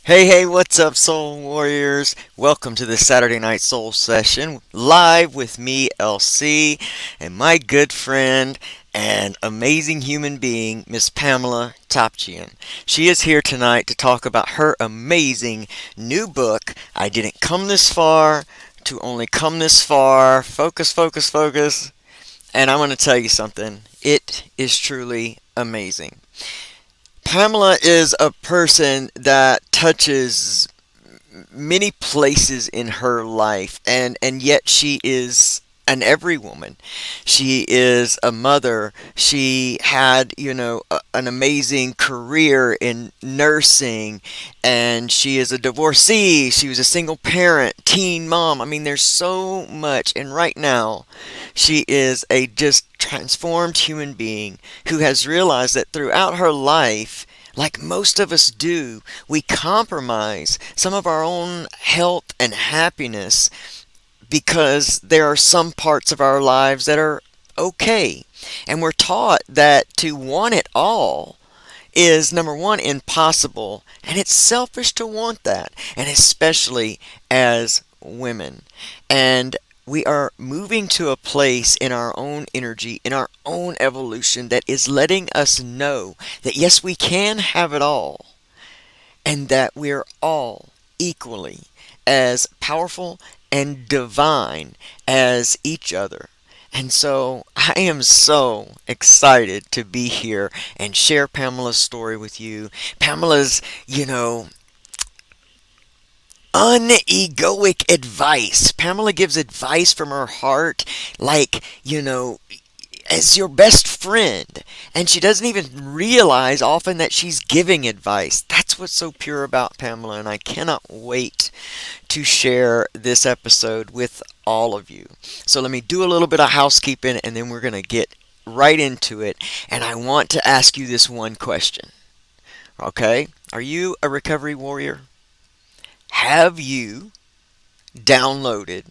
Hey, what's up, Soul Warriors? Welcome to the Saturday Night Soul Session, live with me, LC, and my good friend and amazing human being, Miss Pamela Topchian. She is here tonight to talk about her amazing new book, I Didn't Come This Far to Only Come This Far. Focus, focus, focus. And I'm going to tell you something. It is truly amazing. Pamela is a person that touches many places in her life, and yet she is an every woman. She is a mother. She had, an amazing career in nursing, and she is a divorcee. She was a single parent, teen mom. I mean, there's so much, and right now, she is a just transformed human being who has realized that throughout her life, like most of us do, we compromise some of our own health and happiness because there are some parts of our lives that are okay. And we're taught that to want it all is, number one, impossible, and it's selfish to want that, and especially as women. And we are moving to a place in our own energy, in our own evolution, that is letting us know that yes, we can have it all, and that we're all equally as powerful and divine as each other. And so I am so excited to be here and share Pamela's story with you. Pamela's, unegoic advice. Pamela gives advice from her heart, like, as your best friend. And she doesn't even realize often that she's giving advice. That's what's so pure about Pamela, and I cannot wait to share this episode with all of you. So let me do a little bit of housekeeping, and then we're going to get right into it. And I want to ask you this one question. Okay? Are you a recovery warrior? Have you downloaded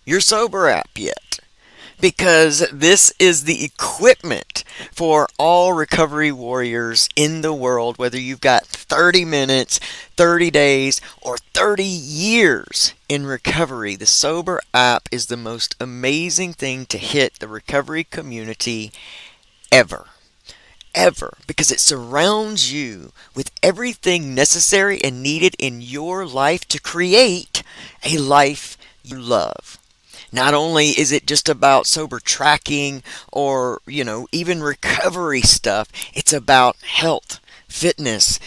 your Sober app yet? Because this is the equipment for all recovery warriors in the world, whether you've got 30 minutes, 30 days, or 30 years in recovery. The Sober app is the most amazing thing to hit the recovery community ever. Because it surrounds you with everything necessary and needed in your life to create a life you love. Not only is it just about sober tracking or, even recovery stuff, it's about health, fitness,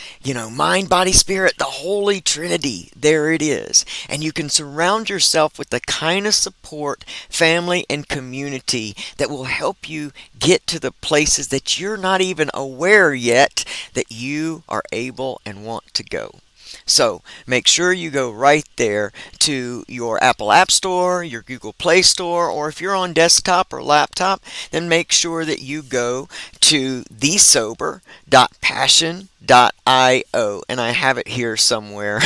mind, body, spirit, the Holy Trinity. There it is. And you can surround yourself with the kind of support, family, and community that will help you get to the places that you're not even aware yet that you are able and want to go. So make sure you go right there to your Apple App Store, your Google Play Store, or if you're on desktop or laptop, then make sure that you go to thesober.passion.io, and I have it here somewhere.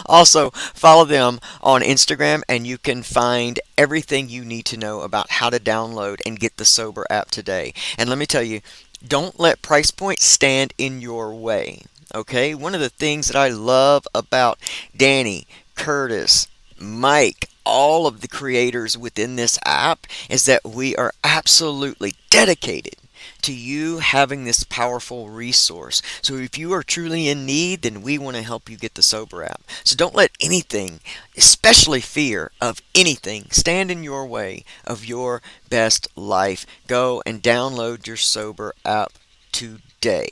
Also, follow them on Instagram, and you can find everything you need to know about how to download and get the Sober app today. And let me tell you, don't let price points stand in your way. Okay, one of the things that I love about Danny, Curtis, Mike, all of the creators within this app is that we are absolutely dedicated to you having this powerful resource. So if you are truly in need, then we want to help you get the Sober app. So don't let anything, especially fear of anything, stand in your way of your best life. Go and download your Sober app today.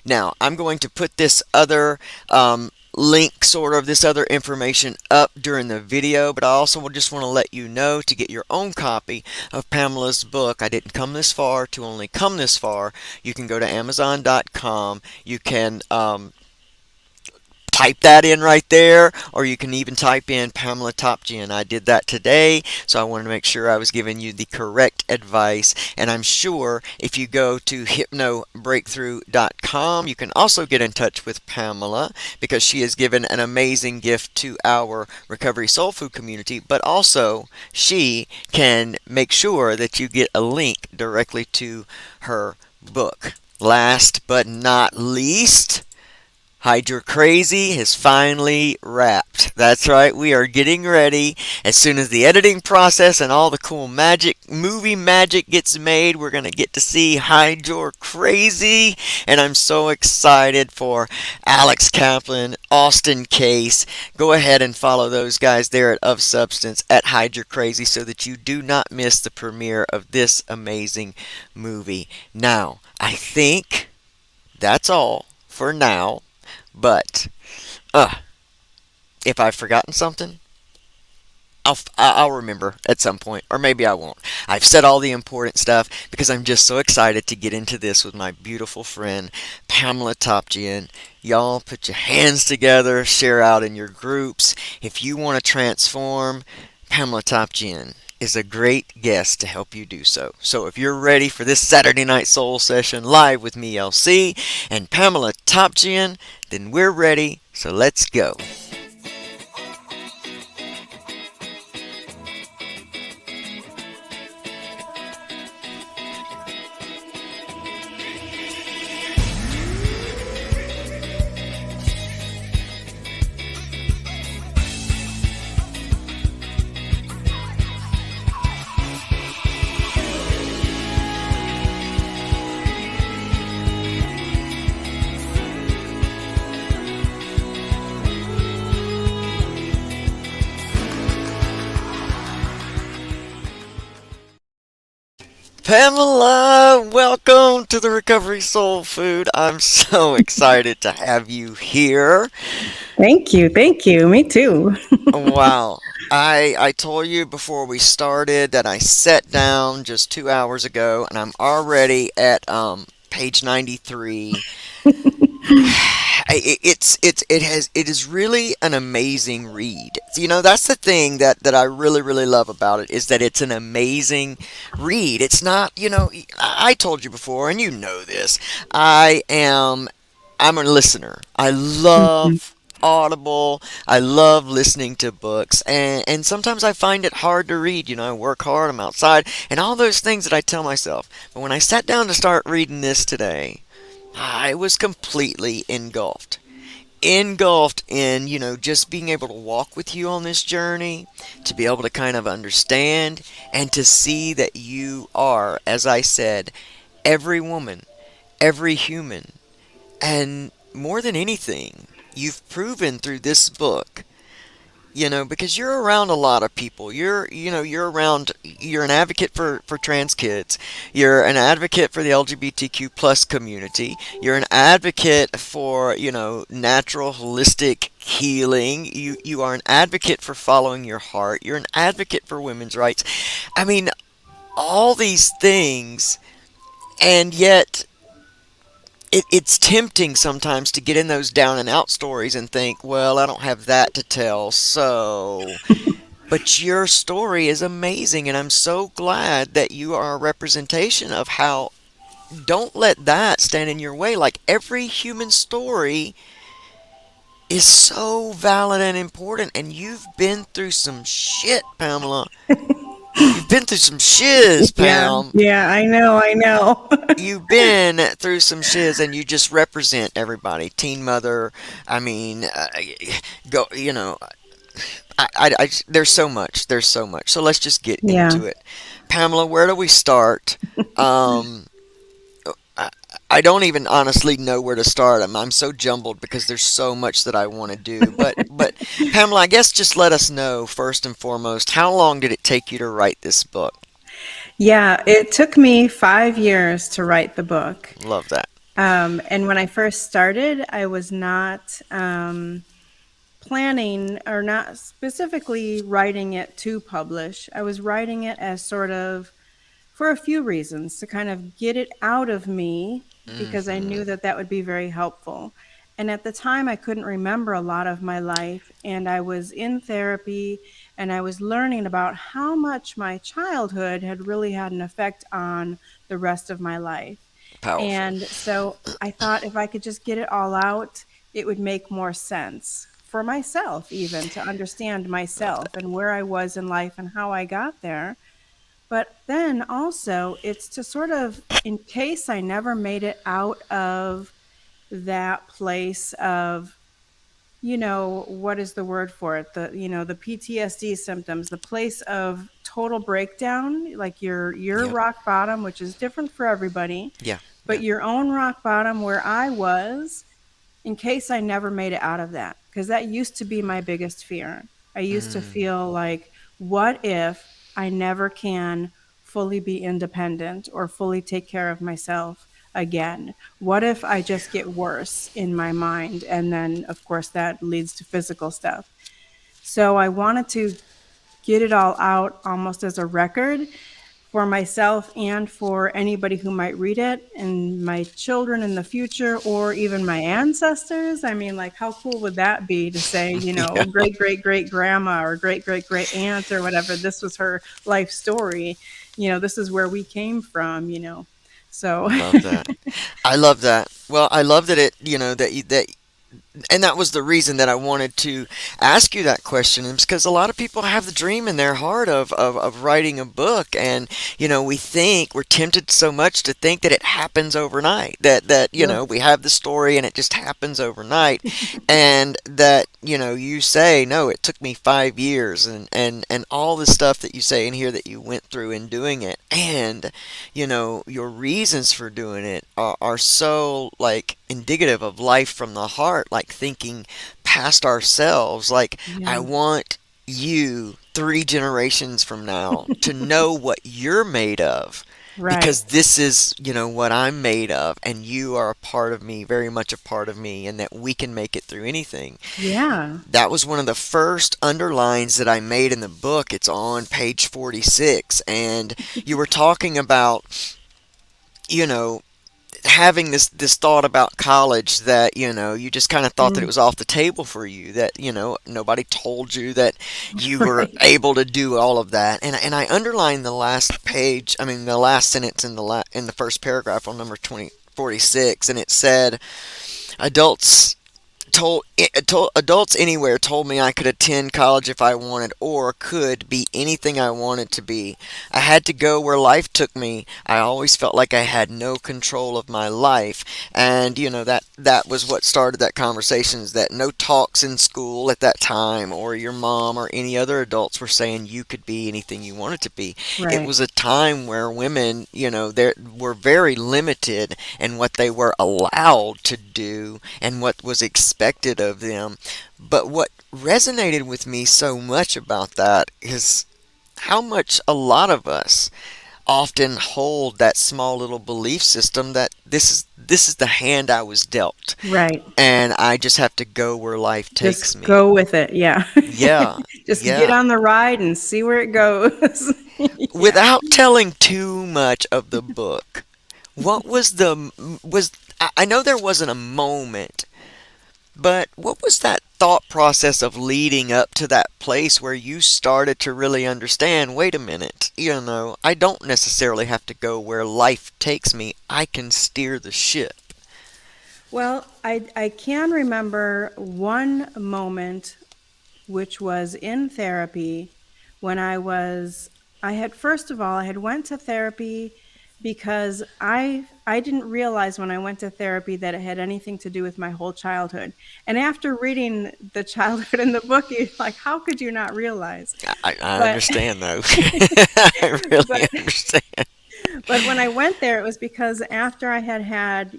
Now, I'm going to put this other link, sort of this other information up during the video, but I also just want to let you know, to get your own copy of Pamela's book, I Didn't Come This Far to Only Come This Far, you can go to Amazon.com. You can type that in right there, or you can even type in Pamela Topjian. I did that today, so I wanted to make sure I was giving you the correct advice. And I'm sure if you go to hypnobreakthrough.com, you can also get in touch with Pamela, because she has given an amazing gift to our Recovery Soul Food community, but also she can make sure that you get a link directly to her book. Last but not least, Hydra Crazy has finally wrapped. That's right, we are getting ready. As soon as the editing process and all the cool magic, movie magic gets made, we're going to get to see Hydra Crazy. And I'm so excited for Alex Kaplan, Austin Case. Go ahead and follow those guys there at Of Substance at Hydra Crazy so that you do not miss the premiere of this amazing movie. Now, I think that's all for now. But if I've forgotten something, I'll remember at some point, or maybe I won't. I've said all the important stuff because I'm just so excited to get into this with my beautiful friend Pamela Topjian. Y'all put your hands together, share out in your groups. If you want to transform, Pamela Topjian is a great guest to help you do so. So if you're ready for this Saturday Night Soul Session live with me, LC, and Pamela Topjian, then we're ready. So let's go. Pamela, welcome to the Recovery Soul Food. I'm so excited to have you here. Thank you. Thank you. Me too. Wow. I told you before we started that I sat down just 2 hours ago, and I'm already at page 93. It is really an amazing read. You know, that's the thing that I really love about it, is that it's an amazing read. It's not, I told you before, and you know this. I'm a listener. I Mhm. love Audible. I love listening to books, and sometimes I find it hard to read. I work hard, I'm outside, and all those things that I tell myself. But when I sat down to start reading this today, I was completely engulfed. Engulfed in, just being able to walk with you on this journey, to be able to kind of understand, and to see that you are, as I said, every woman, every human, and more than anything, you've proven through this book, because you're around a lot of people. You're an advocate for trans kids. You're an advocate for the LGBTQ plus community. You're an advocate for, natural holistic healing. You are an advocate for following your heart. You're an advocate for women's rights. I mean, all these things, and yet it's tempting sometimes to get in those down and out stories and think, well, I don't have that to tell, so. But your story is amazing, and I'm so glad that you are a representation of how. Don't let that stand in your way. Like, every human story is so valid and important, and you've been through some shit, Pamela. You've been through some shiz, Yeah. Pam. Yeah. I know. I know. You've been through some shiz, and you just represent everybody. Teen mother. I mean, go. There's so much. There's so much. So let's just get Yeah. into it. Pamela, where do we start? Um, I don't even honestly know where to start. I'm so jumbled because there's so much that I want to do. But Pamela, I guess just let us know first and foremost, how long did it take you to write this book? Yeah, it took me 5 years to write the book. Love that. And when I first started, I was not planning or not specifically writing it to publish. I was writing it as sort of for a few reasons to kind of get it out of me because I Hmm. knew that that would be very helpful. And at the time, I couldn't remember a lot of my life. And I was in therapy and I was learning about how much my childhood had really had an effect on the rest of my life. Powerful. And so I thought if I could just get it all out, it would make more sense for myself, even to understand Love myself that. and where I was in life and how I got there. But then also, it's to sort of, in case I never made it out of that place of, what is the word for it? The PTSD symptoms, the place of total breakdown, like your Yep. rock bottom, which is different for everybody, Yeah. but Yeah. your own rock bottom where I was in case I never made it out of that, because that used to be my biggest fear. I used to Mm. feel like, what if I never can fully be independent or fully take care of myself again? What if I just get worse in my mind? And then, of course, that leads to physical stuff. So I wanted to get it all out almost as a record for myself and for anybody who might read it and my children in the future or even my ancestors. I mean, like, how cool would that be to say, Yeah. great great great grandma or great great great aunt or whatever, this was her life story. This is where we came from. So, Love that. I love that. Well, I love that that and that was the reason that I wanted to ask you that question is because a lot of people have the dream in their heart of writing a book, and we're tempted so much to think that it happens overnight, that ugh, we have the story and it just happens overnight, and that you say no, it took me 5 years, and all the stuff that you say in here that you went through in doing it, and your reasons for doing it are so like indicative of life from the heart, like thinking past ourselves. Like, I yeah, want you 3 generations from now to know what you're made of, right, because this is what I'm made of, and you are a part of me, very much a part of me, and that we can make it through anything. yeah, That was one of the first underlines that I made in the book. It's on page 46. And you were talking about, you know, having this thought about college, that you just kind of thought that it mm, was off the table for you, that nobody told you that you were right, able to do all of that. And I underlined the last page, I mean the last sentence in in the first paragraph on number 2046, and it said, adults adults anywhere told me I could attend college if I wanted, or could be anything I wanted to be. I had to go where life took me. I always felt like I had no control of my life. And that was what started that conversation, is that no talks in school at that time, or your mom or any other adults were saying you could be anything you wanted to be. It right, was a time where women, they were very limited in what they were allowed to do and what was expected of them. But what resonated with me so much about that is how much a lot of us often hold that small little belief system, that this is the hand I was dealt, right. and I just have to go where life takes Just me. go with it. Yeah. Yeah, Just get yeah. on the ride and see where it goes. Yeah. Without telling too much of the book, what was the was I know there wasn't a moment, but what was that thought process of leading up to that place where you started to really understand, wait a minute, I don't necessarily have to go where life takes me. I can steer the ship. Well, I can remember one moment, which was in therapy when I had, first of all, I had went to therapy because I didn't realize when I went to therapy that it had anything to do with my whole childhood. And after reading the childhood in the book, you're like, how could you not realize? I But understand though. I really but understand. But when I went there, it was because after I had had,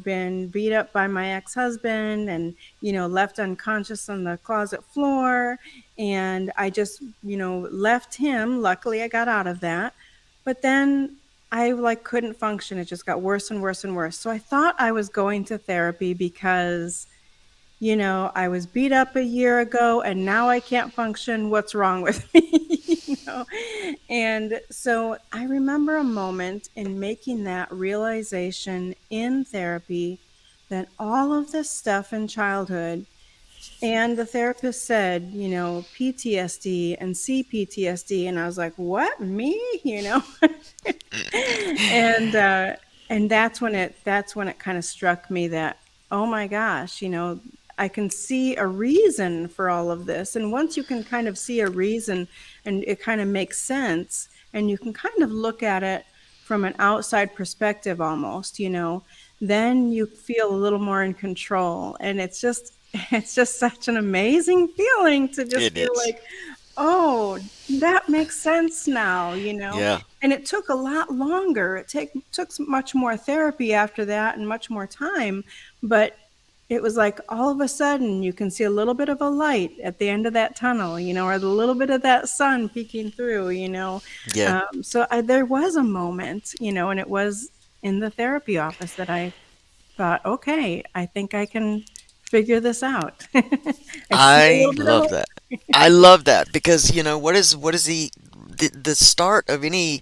been beat up by my ex-husband and, left unconscious on the closet floor. And I just, left him. Luckily, I got out of that. But then I like couldn't function. It just got worse and worse and worse. So I thought I was going to therapy because I was beat up a year ago and now I can't function. What's wrong with me? And so I remember a moment in making that realization in therapy that all of this stuff in childhood, and the therapist said, PTSD and CPTSD. And I was like, what, me? and uh and that's when it kind of struck me that, oh my gosh, I can see a reason for all of this. And once you can kind of see a reason and it kind of makes sense, and you can kind of look at it from an outside perspective almost, then you feel a little more in control. And it's just such an amazing feeling to just It feel is. like, oh, that makes sense now, Yeah. and it took a lot longer. It took much more therapy after that and much more time, but it was like all of a sudden you can see a little bit of a light at the end of that tunnel, or the little bit of that sun peeking through, Yeah. There was a moment, and it was in the therapy office that I thought, okay, I think I can figure this out. I see a I little bit of love hope. that. I love that because what is the start of any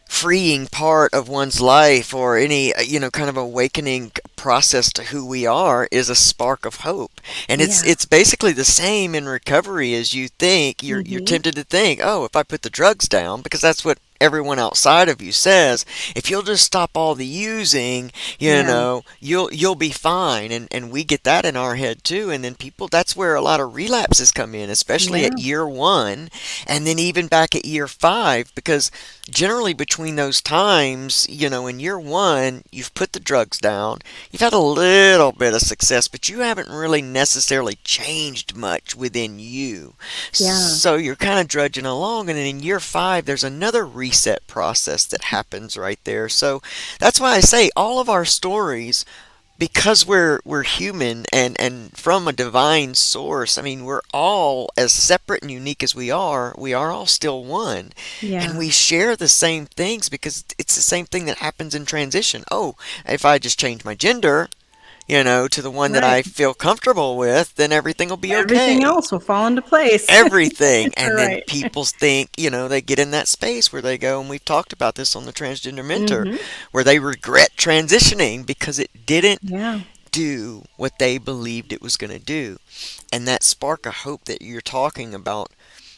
freeing part of one's life or any kind of awakening process to who we are is a spark of hope. And it's Yeah. it's basically the same in recovery as you think. You're Hmm. tempted to think, oh, if I put the drugs down, because that's what everyone outside of you says, if you'll just stop all the using, Yeah. you'll be fine. And we get that in our head too. And then people, that's where a lot of relapses come in, especially at Yeah. year one, and then even back at year five, because generally between those times, in year one, you've put the drugs down, you've had a little bit of success, but you haven't really necessarily changed much within you. Yeah. So you're kind of drudging along, and then in year five, there's another reset process that happens right there. So that's why I say all of our stories, because we're human and from a divine source. I mean, we're all as separate and unique as we are all still one, and Yeah. we share the same things because it's the same thing that happens in transition. Oh, if I just change my gender, to the one that Right. I feel comfortable with, then everything will be Everything okay. else will fall into place. Everything. And then Right. people think, they get in that space where they go, and we've talked about this on the Transgender Mentor, Mhm. where they regret transitioning because it didn't Yeah. do what they believed it was going to do. And that spark of hope that you're talking about,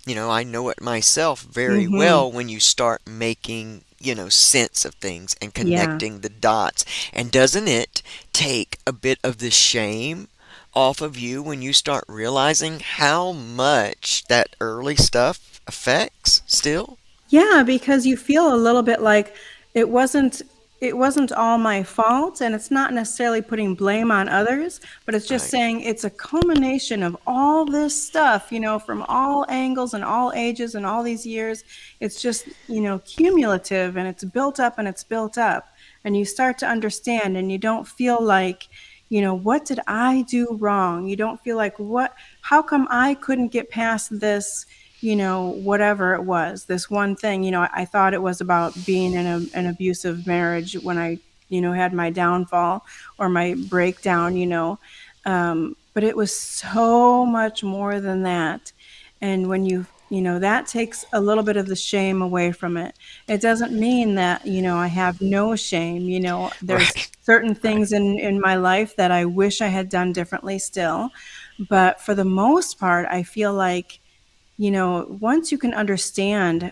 I know it myself very Mhm. well when you start making, sense of things and Yeah. connecting the dots. And doesn't it take a bit of the shame off of you when you start realizing how much that early stuff affects still? Yeah, because you feel a little bit like it wasn't it wasn't all my fault, and it's not necessarily putting blame on others, but it's just Right. saying it's a culmination of all this stuff, from all angles and all ages and all these years. It's just, cumulative, and it's built up and it's built up. And you start to understand, and you don't feel like, what did I do wrong? You don't feel like, how come I couldn't get past this, whatever it was, this one thing. I thought it was about being in an abusive marriage when I, had my downfall or my breakdown, but it was so much more than that. And when that takes a little bit of the shame away from it. It doesn't mean that, I have no shame. There's Right. certain Right. things in my life that I wish I had done differently still. But for the most part, I feel like, once you can understand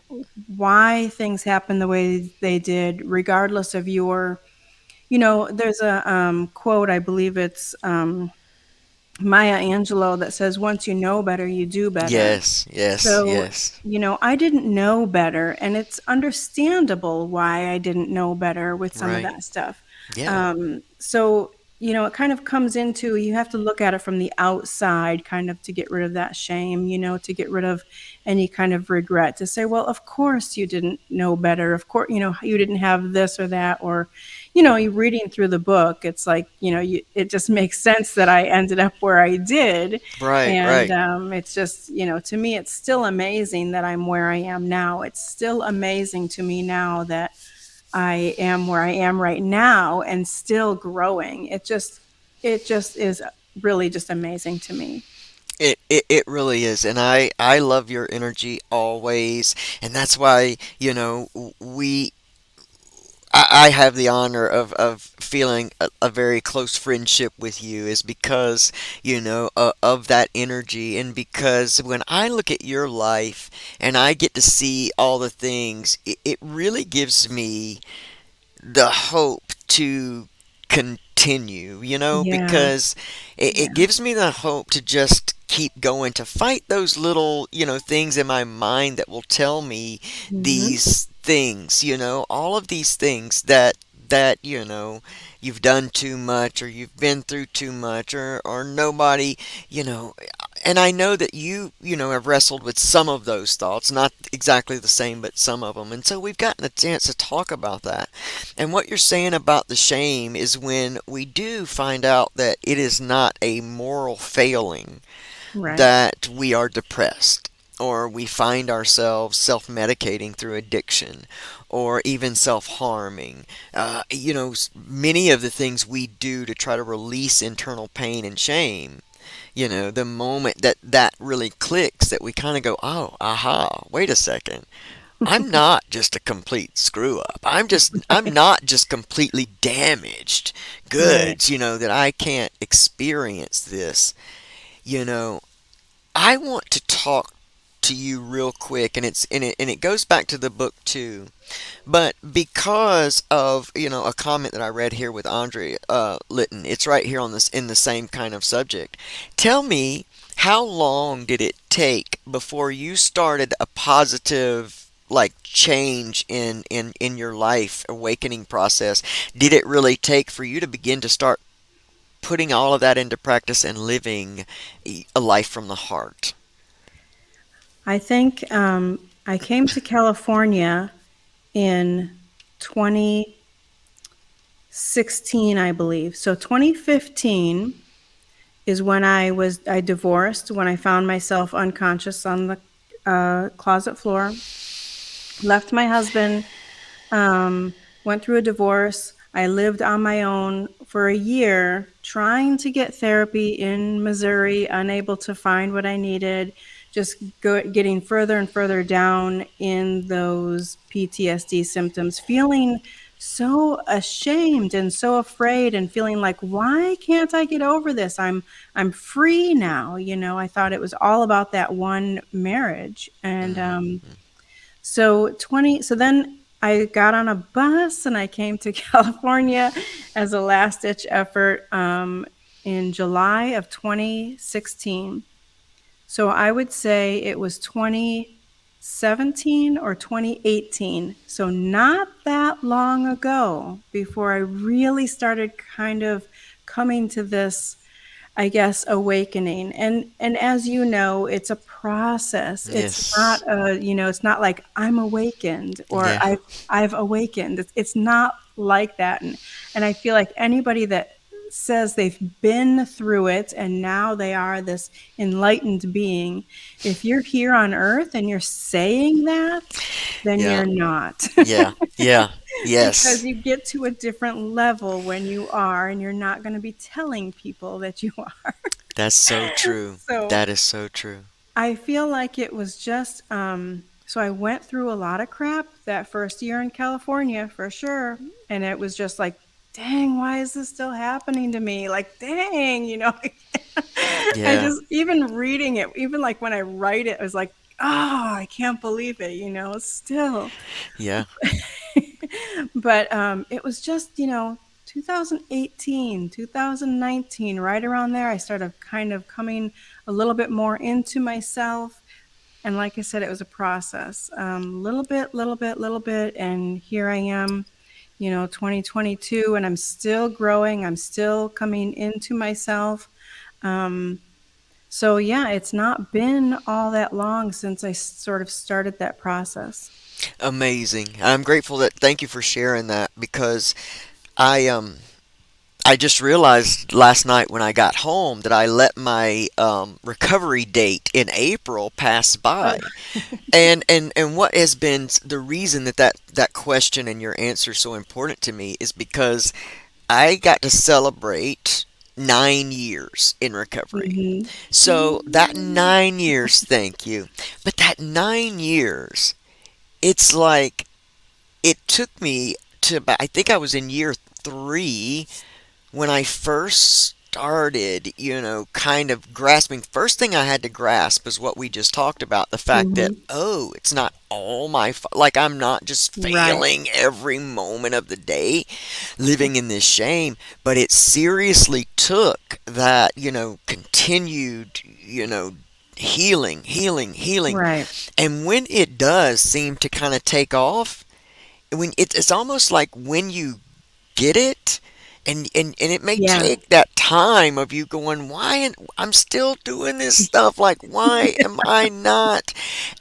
why things happen the way they did, regardless of there's a quote, I believe it's Maya Angelou, that says, once you know better, you do better. Yes, yes, So, yes. I didn't know better, and it's understandable why I didn't know better with some of Right. that stuff. Yeah. So, it kind of comes into, you have to look at it from the outside kind of to get rid of that shame, to get rid of any kind of regret, to say, well, of course you didn't know better. Of course, you didn't have this or that, or, you reading through the book, it's like, it just makes sense that I ended up where I did. Right, And right. it's just, to me, it's still amazing that I'm where I am now. It's still amazing to me now that I am where I am right now and still growing. It just is really just amazing to me. It really is, and I love your energy always, and that's why I have the honor of feeling a very close friendship with you is because of that energy, and because when I look at your life and I get to see all the things, it really gives me the hope to continue, Yeah, because it yeah. gives me the hope to just keep going, to fight those little, things in my mind that will tell me Mhm. these things, all of these things that you've done too much, or you've been through too much, or nobody, you know and I know that you have wrestled with some of those thoughts, not exactly the same, but some of them. And so we've gotten a chance to talk about that. And what you're saying about the shame is when we do find out that it is not a moral failing Right. that we are depressed, or we find ourselves self medicating through addiction, or even self harming. Many of the things we do to try to release internal pain and shame, the moment that that really clicks, that we kind of go, oh, aha, wait a second. I'm not just a complete screw up. I'm not just completely damaged Right. goods, that I can't experience this. You know, I want to talk to you real quick, and it goes back to the book too. But because of a comment that I read here with Andre Litton, it's right here on this in the same kind of subject. Tell me, how long did it take before you started a positive, like, change in your life awakening process? Did it really take for you to begin to start putting all of that into practice and living a life from the heart? I think I came to California in 2016, I believe. So 2015 is when I divorced, when I found myself unconscious on the closet floor, left my husband, um, went through a divorce. I lived on my own for a year, trying to get therapy in Missouri, unable to find what I needed, just getting further and further down in those PTSD symptoms, feeling so ashamed and so afraid, and feeling like, why can't I get over this? I'm free now. I thought it was all about that one marriage. And Mm, so then I got on a bus and I came to California as a last ditch effort in July of 2016. So I would say it was 2017 or 2018. So not that long ago before I really started kind of coming to this, I guess, awakening. And as you know, it's a process. It's not yes. it's not like I'm awakened or Yeah. I've awakened. It's not like that. And I feel like anybody that says they've been through it and now they are this enlightened being, if you're here on earth and you're saying that, then Yeah. you're not. Yeah. Yeah. Because Yes. you get to a different level when you are, and you're not going to be telling people that you are. That's so true. So That is so true. I feel like it was just, so I went through a lot of crap that first year in California for sure. And it was just like, dang, why is this still happening to me? Like, dang, I Yeah. just, even reading it, even like when I write it, I was like, oh, I can't believe it, still. Yeah. But it was just, 2018, 2019, right around there, I started kind of coming a little bit more into myself. And like I said, it was a process, little bit, little bit, little bit. And here I am, 2022, and I'm still growing. I'm still coming into myself. Um, so, yeah, it's not been all that long since I sort of started that process. Amazing. I'm grateful that thank you for sharing that because I I just realized last night when I got home that I let my recovery date in April pass Oh, by. And what has been the reason that question and your answer is so important to me is because I got to celebrate 9 years in recovery. hmm So that 9 years, thank you. But that 9 years, it's like it took me to about, I think I was in year three when I first started, kind of grasping, first thing I had to grasp is what we just talked about, the fact that, hmm oh, it's not all my like I'm not just Right. failing every moment of the day living in this shame, but it seriously took that, continued, healing. Right. And when it does seem to kind of take off, it's almost like when you get it, and it may Yeah. take that time of you going, why I'm still doing this stuff, like why am I not,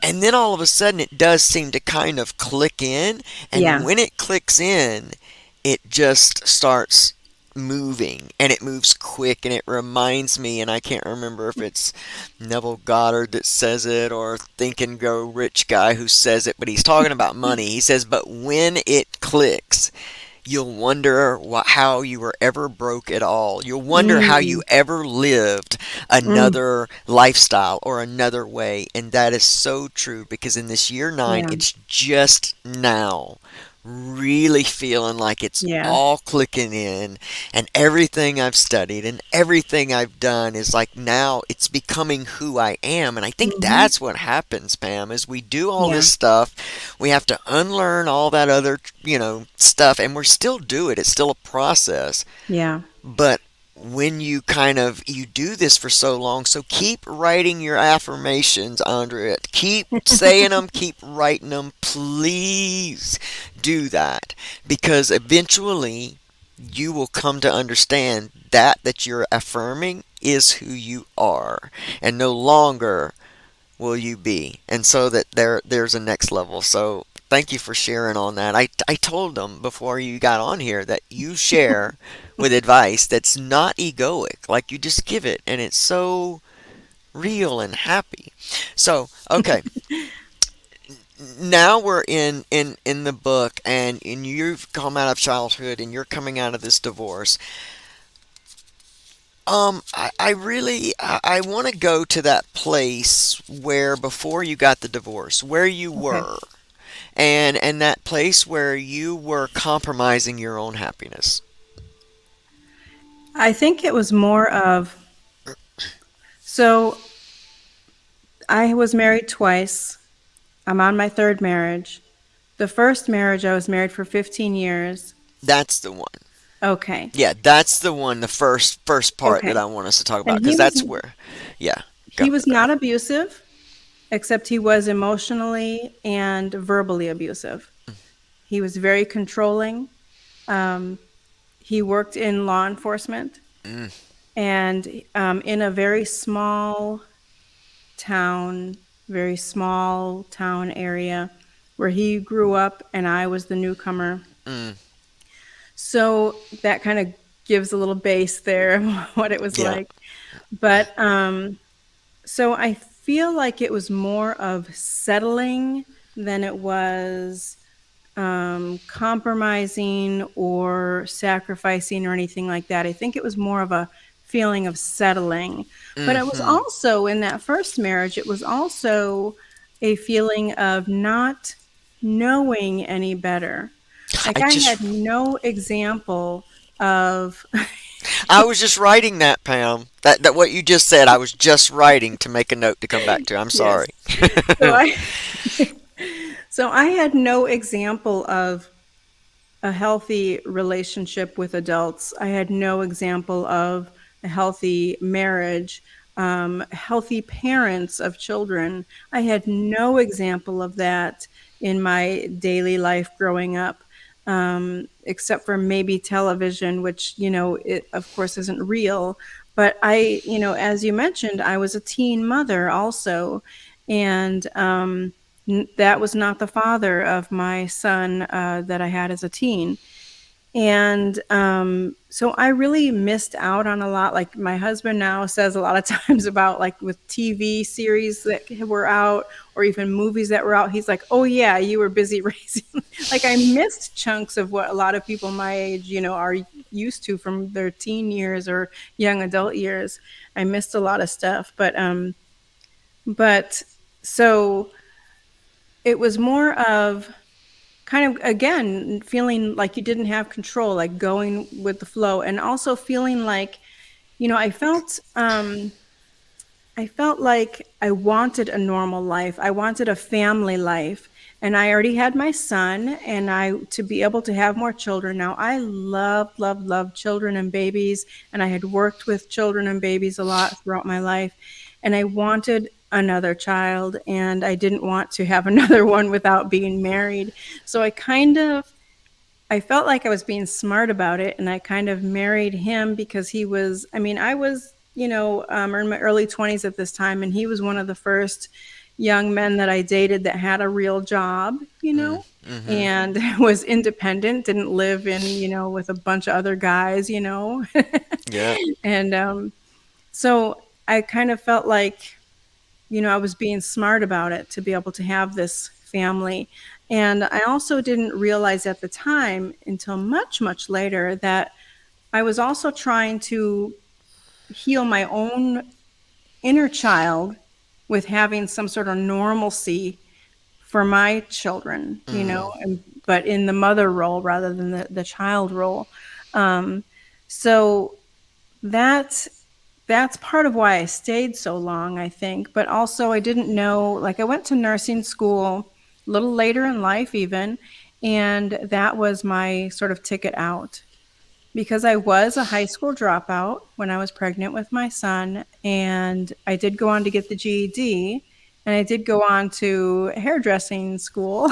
and then all of a sudden it does seem to kind of click in, and Yeah. when it clicks in, it just starts moving, and it moves quick, and it reminds me, and I can't remember if it's Neville Goddard that says it or Think and Grow Rich guy who says it, but he's talking about money. He says, but when it clicks, you'll wonder how you were ever broke at all. You'll wonder how you Mm, ever lived mm, another lifestyle or another way. And that is so true because in this year nine, yeah. it's just now really feeling like it's Yeah. all clicking in, and everything I've studied and everything I've done is like now it's becoming who I am. And I think hmm that's what happens, Pam, is we do all Yeah. this stuff, we have to unlearn all that other, stuff, and we're still do it. It's still a process. Yeah. But when you do this for so long, so keep writing your affirmations, Andrea. Keep saying them, keep writing them. Please do that because eventually you will come to understand that you're affirming is who you are, and no longer will you be, and so that there's a next level. So thank you for sharing on that. I told them before you got on here that you share with advice that's not egoic, like you just give it, and it's so real and happy. So okay, now we're in the book, and you've come out of childhood and you're coming out of this divorce. I really I want to go to that place where before you got the divorce, where you Okay. were, and that place where you were compromising your own happiness. I think it was more of, so I was married twice. I'm on my third marriage. The first marriage, I was married for 15 years. That's the one. Okay. Yeah, that's the one. The first part that Okay. I want us to talk about And because that's where, yeah, go. he was not abusive, except he was emotionally and verbally abusive. He was very controlling. Um, he worked in law enforcement Mm, and in a town, very small town area where he grew up and I was the newcomer. mm, So that kind of gives a little base there of what it was yeah. like. But so I feel like it was more of settling than it was compromising or sacrificing or anything like that. I think it was more of a feeling of settling. But it was Mm-hmm. also in that first marriage, it was also a feeling of not knowing any better. Like I I just had no example of, I was just writing that, Pam. That what you just said. I was just writing to make a note to come back to. I'm yes. sorry. So I so I had no example of a healthy relationship with adults. I had no example of a healthy marriage, healthy parents of children. I had no example of that in my daily life growing up. except for maybe television, which, it of course isn't real. But as you mentioned, I was a teen mother also. And that was not the father of my son that I had as a teen. And so I really missed out on a lot. Like my husband now says a lot of times about like with TV series that were out or even movies that were out, he's like, "Oh yeah, you were busy raising." Like I missed chunks of what a lot of people my age, are used to from their teen years or young adult years. I missed a lot of stuff, but so it was more of kind of again feeling like you didn't have control, like going with the flow, and also feeling like, I felt like I wanted a normal life. I wanted a family life. And I already had my son, and I to be able to have more children. Now I love, love, love children and babies, and I had worked with children and babies a lot throughout my life. And I wanted another child, and I didn't want to have another one without being married. So I felt like I was being smart about it, and I kind of married him because I was, in my early 20s at this time, and he was one of the first young men that I dated that had a real job, Mm-hmm. and was independent, didn't live with a bunch of other guys. Yeah. And so I kind of felt like, I was being smart about it to be able to have this family. And I also didn't realize at the time until much, much later that I was also trying to heal my own inner child with having some sort of normalcy for my children, Mm. but in the mother role rather than the child role. Um, so that that's part of why I stayed so long, I think. But also, I didn't know, like, I went to nursing school a little later in life, even, and that was my sort of ticket out because I was a high school dropout when I was pregnant with my son. And I did go on to get the GED, and I did go on to hairdressing school,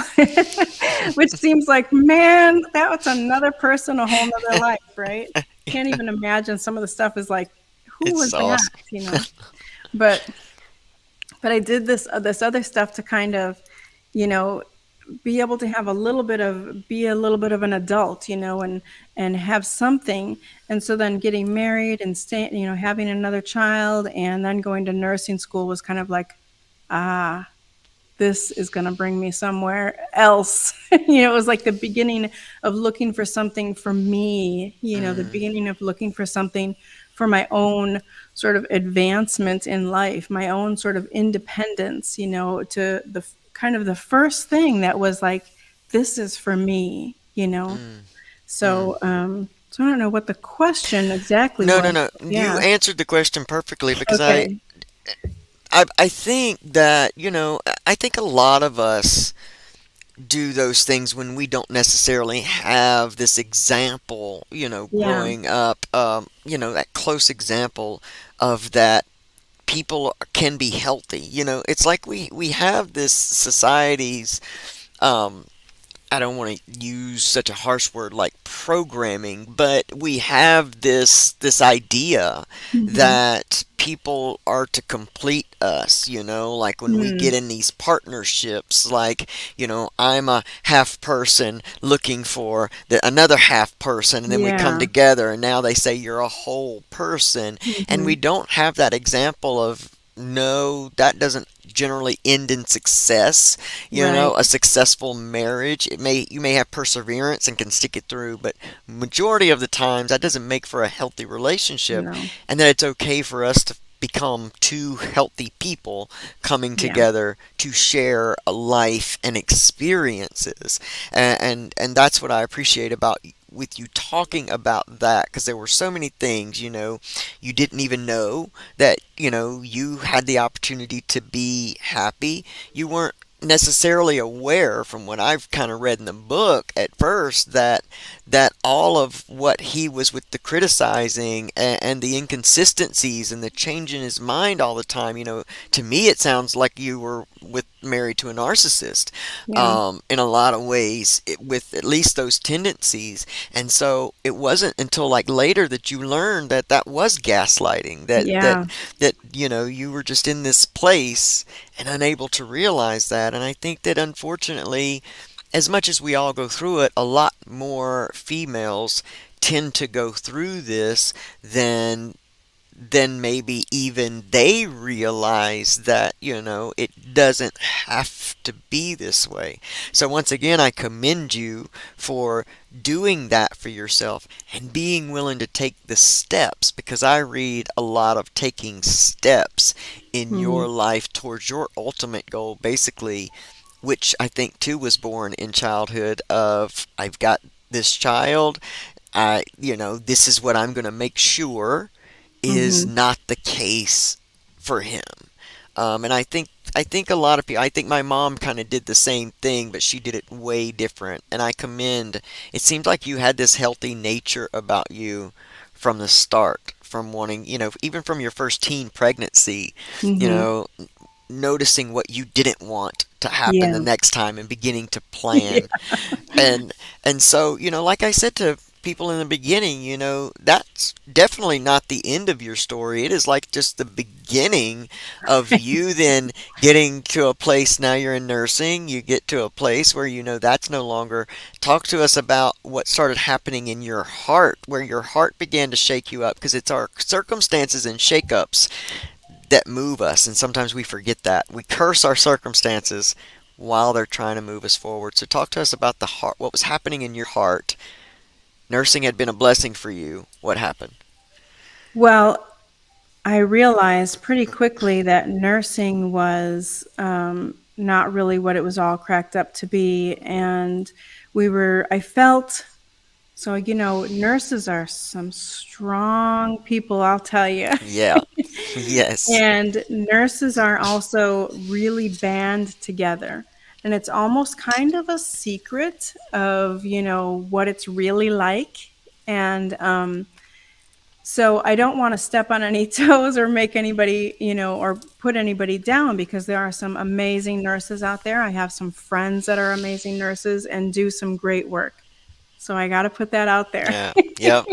which seems like, man, that was another person, a whole nother life, right? Can't even imagine some of the stuff is like, who was It's that, awesome. But I did this other stuff to kind of, you know, be able to have be a little bit of an adult, and have something. And so then getting married and staying, having another child and then going to nursing school was kind of like, ah, this is going to bring me somewhere else. It was like the beginning of looking for something for me, the Mm. beginning of looking for something for my own sort of advancement in life, my own sort of independence, to the kind of the first thing that was like, this is for me. Mm. Mm. So I don't know what the question exactly No, no, was. no. You Yeah. answered the question perfectly because Okay. I think that, I think a lot of us do those things when we don't necessarily have this example, Yeah. growing up, that close example of that people can be healthy. It's like we have this society's, um, I don't want to use such a harsh word like programming, but we have this idea Hmm. that people are to complete us, like when we get Mm. in these partnerships, like, I'm a half person looking for another half person, and then we come Yeah. together and now they say you're a whole person, and we Hmm. don't have that example of, no, that doesn't generally end in success. Right. A successful marriage, you may have perseverance and can stick it through, but majority of the times that doesn't make for a healthy relationship, No. and that it's okay for us to become two healthy people coming Yeah. together to share a life and experiences. And that's what I appreciate about with you talking about that, because there were so many things, you didn't even know that, you had the opportunity to be happy. You weren't necessarily aware, from what I've kind of read in the book at first, that that all of what he was with the criticizing and the inconsistencies and the change in his mind all the time, to me it sounds like you were with married to a narcissist, Yeah. in a lot of ways, with at least those tendencies. And so it wasn't until like later that you learned that that was gaslighting, Yeah. that you were just in this place and unable to realize that. And I think that unfortunately, as much as we all go through it, a lot more females tend to go through this than maybe even they realize that, it doesn't have to be this way. So once again, I commend you for doing that for yourself and being willing to take the steps, because I read a lot of taking steps in Hmm. your life towards your ultimate goal, basically, which I think too was born in childhood of I've got this child. This is what I'm going to make sure is Hmm. not the case for him. And I think a lot of people. I think my mom kind of did the same thing, but she did it way different. And I commend. It seemed like you had this healthy nature about you from the start, from wanting, even from your first teen pregnancy, you Hmm. know, noticing what you didn't want to happen the Yeah. next time and beginning to plan. And so, like I said to people in the beginning, that's definitely not the end of your story. It is like just the beginning of you then getting to a place. Now you're in nursing, you get to a place where that's no longer. Talk to us about what started happening in your heart, where your heart began to shake you up, because it's our circumstances and shakeups that move us, and sometimes we forget that. We curse our circumstances while they're trying to move us forward. So talk to us about the heart, what was happening in your heart. Nursing had been a blessing for you. What happened? Well, I realized pretty quickly that nursing was not really what it was all cracked up to be. And I felt, so, nurses are some strong people, I'll tell you. Yeah. Yes. And nurses are also really band together. And it's almost kind of a secret of, what it's really like. And so I don't want to step on any toes or make anybody, or put anybody down, because there are some amazing nurses out there. I have some friends that are amazing nurses and do some great work. So I got to put that out there. Yeah. Yep.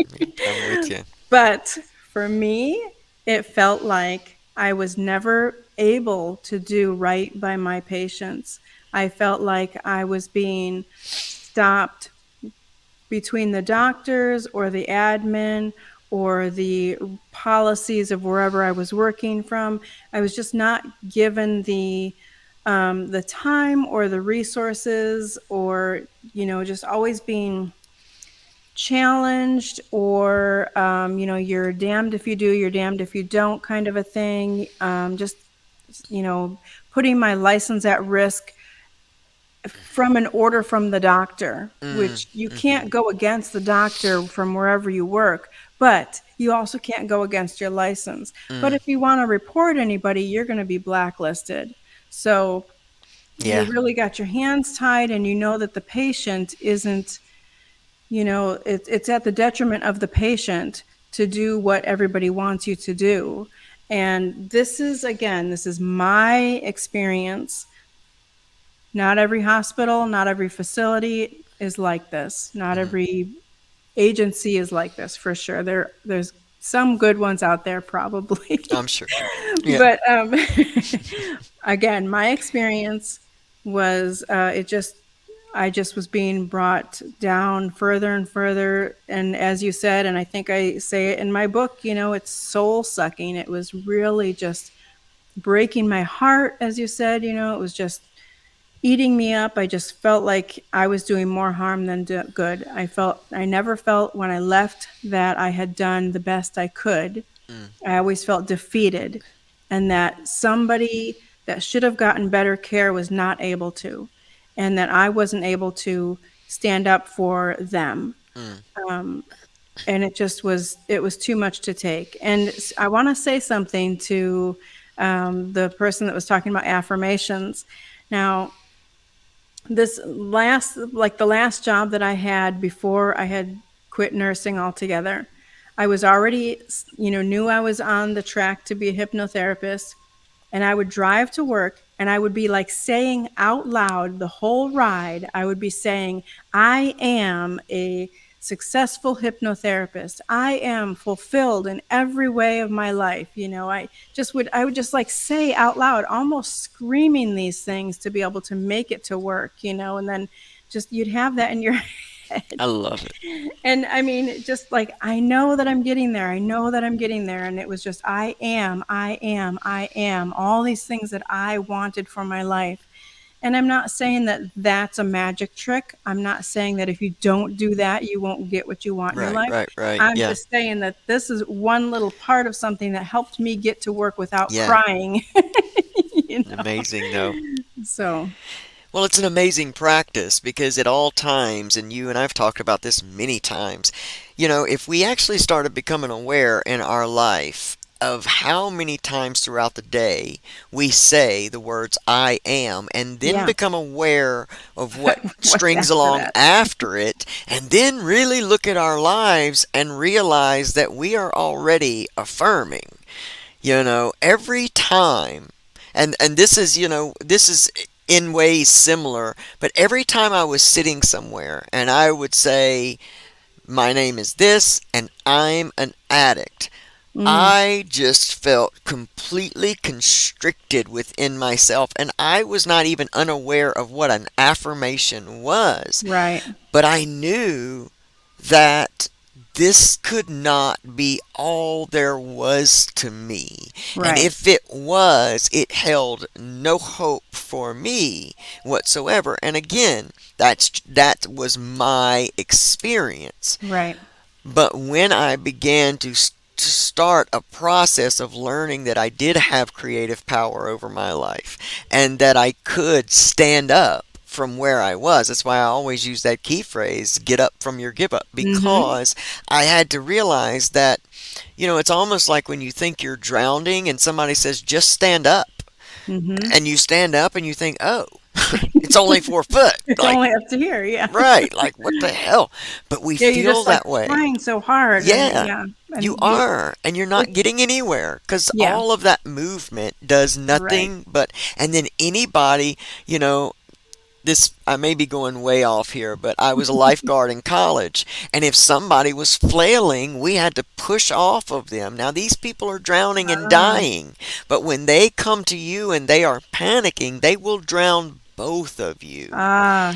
I'm with you. But for me, it felt like I was never able to do right by my patients. I felt like I was being stopped between the doctors or the admin or the policies of wherever I was working from. I was just not given the time or the resources, or just always being challenged, or you're damned if you do, you're damned if you don't, kind of a thing. Just you know putting my license at risk from an order from the doctor, Mm. which you Mm-hmm. can't go against the doctor from wherever you work, but you also can't go against your license. But Mm. if you want to report anybody, you're going to be blacklisted. So you Yeah. really got your hands tied, and you know that the patient isn't, it's at the detriment of the patient to do what everybody wants you to do. And this is, again, this is my experience. Not every hospital, not every facility is like this. Not Mm. every agency is like this, for sure. There's some good ones out there, probably. I'm sure. Yeah. But again, my experience was, I just was being brought down further and further. And as you said, and I think I say it in my book, it's soul sucking. It was really just breaking my heart, as you said. It was just eating me up. I just felt like I was doing more harm than good. I never felt when I left that I had done the best I could. Mm. I always felt defeated, and that somebody that should have gotten better care was not able to, and that I wasn't able to stand up for them. Mm. Um, and it was too much to take. And I want to say something to the person that was talking about affirmations. Now, this last, like the last job that I had before I had quit nursing altogether, I was already, knew I was on the track to be a hypnotherapist. And I would drive to work and I would be like saying out loud the whole ride, I would be saying, I am a successful hypnotherapist. I am fulfilled in every way of my life. I would just like say out loud, almost screaming these things to be able to make it to work, and then just you'd have that in your head. I love it. And I mean, just like, I know that I'm getting there. I know that I'm getting there. And it was just, I am, all these things that I wanted for my life. And I'm not saying that that's a magic trick. I'm not saying that if you don't do that, you won't get what you want in your Right, life. right, right. I'm Yeah, just saying that this is one little part of something that helped me get to work without yeah. crying. you know? Amazing, though. So, Well, it's an amazing practice because at all times, and you and I've talked about this many times, if we actually started becoming aware in our life of how many times throughout the day we say the words I am, and then yeah, become aware of what what's strings after along that? after it, and then really look at our lives and realize that we are already affirming. Every time, and this is in ways similar, but every time I was sitting somewhere and I would say my name is this and I'm an addict, Mm, I just felt completely constricted within myself, and I was not even unaware of what an affirmation was. right, But I knew that this could not be all there was to me. And right, if it was, it held no hope for me whatsoever. And again, that was my experience. right. But when I began to start a process of learning that I did have creative power over my life and that I could stand up from where I was. That's why I always use that key phrase, get up from your give up, Mm-hmm. because I had to realize that, it's almost like when you think you're drowning and somebody says, just stand up. Mm-hmm. And you stand up and you think, oh, it's only 4 foot. It's Like, only up to here, yeah. right, like what the hell? But we Yeah, you're feel just, like, that way. trying so hard and Yeah, yeah, you and you are, and you're not it's getting anywhere because yeah, all of that movement does right. nothing but, and then anybody, this, I may be going way off here, but I was a lifeguard in college, and if somebody was flailing, we had to push off of them. Now, these people are drowning and Ah, dying, but when they come to you and they are panicking, they will drown both of you.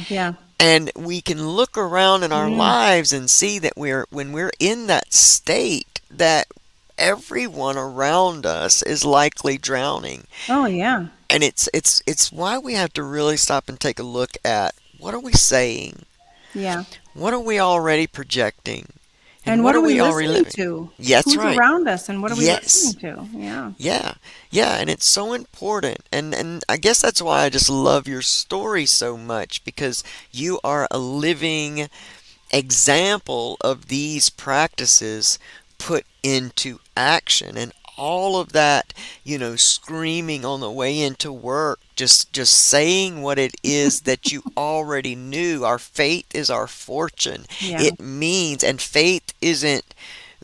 yeah. And we can look around in our Mm. lives and see that when we're in that state, that everyone around us is likely drowning. Oh, yeah. And it's why we have to really stop and take a look at what are we saying? Yeah. What are we already projecting? And And what what are are we we already listening living? to? Yeah, that's Who's right. around us and what are we listening Yes. to? Yeah. Yeah. Yeah, and it's so important. And I guess that's why I just love your story so much, because you are a living example of these practices put into action, and all of that, screaming on the way into work, just saying what it is that you already knew. Our faith is our fortune. Yeah. It means, and faith isn't,